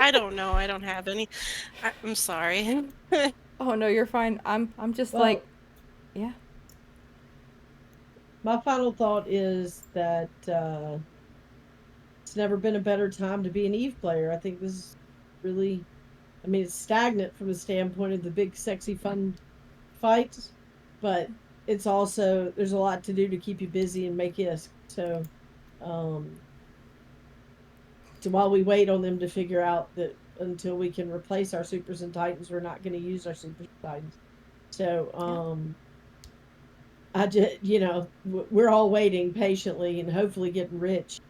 I don't know. I don't have any. I'm sorry. Oh no, you're fine. I'm just like, Well, yeah. my final thought is that it's never been a better time to be an Eve player. I think this is really, I mean, it's stagnant from the standpoint of the big, sexy, fun fights, but it's also, there's a lot to do to keep you busy and make ISK. Um, so while we wait on them to figure out that until we can replace our supers and titans, we're not going to use our supers and titans. So, Yeah. I just, we're all waiting patiently and hopefully getting rich.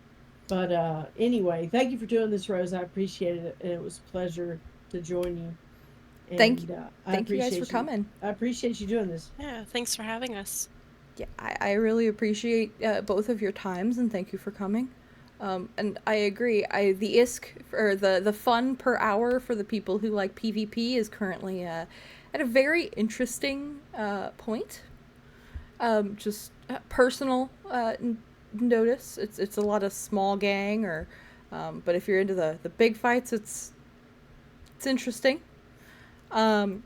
But anyway, thank you for doing this, Rose. I appreciated it, and it was a pleasure to join you. Thank And I thank you guys for appreciate you. coming. I appreciate you doing this. Yeah, thanks for having us. Yeah, I really appreciate both of your times and thank you for coming. And I agree. The ISK or the fun per hour for the people who like PvP is currently at a very interesting point. Just personal notice. It's a lot of small gang but if you're into the big fights, it's interesting. Um,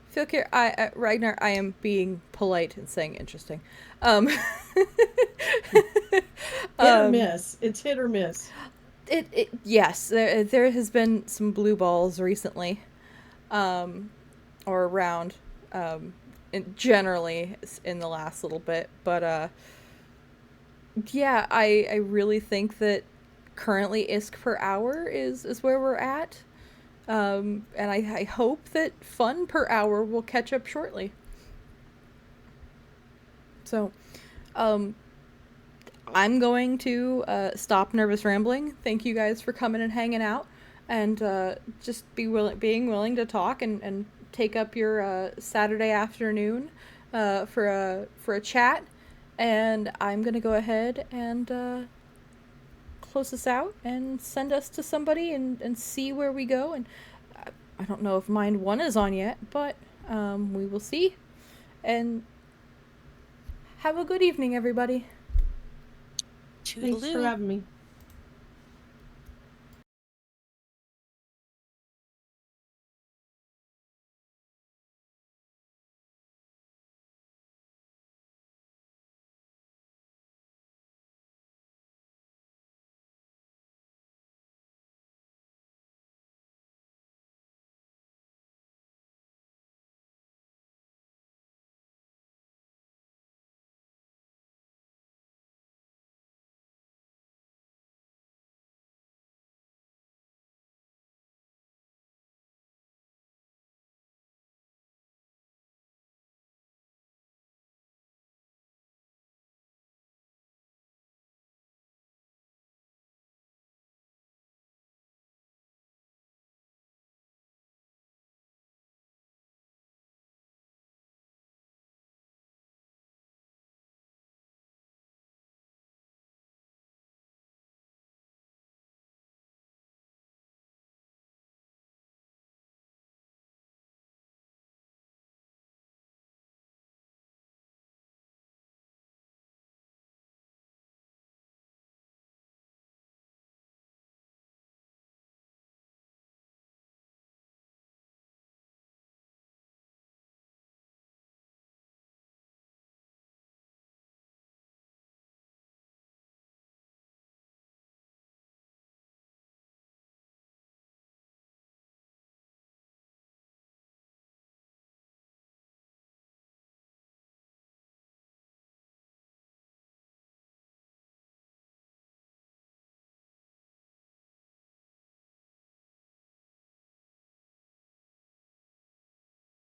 feel care. Ragnar, I am being polite and saying interesting. Um, Hit or miss. It's hit or miss. it yes, there has been some blue balls recently, um, or around, generally in the last little bit, but yeah, I really think that currently ISK per hour is where we're at. And I hope that fun per hour will catch up shortly. So, um, I'm going to stop nervous rambling. Thank you guys for coming and hanging out, and just being willing to talk and take up your Saturday afternoon for a chat. And I'm gonna go ahead and close us out and send us to somebody and see where we go. And I don't know if Mind One is on yet, but we will see. And have a good evening, everybody. Thanks for Toodaloo. having me.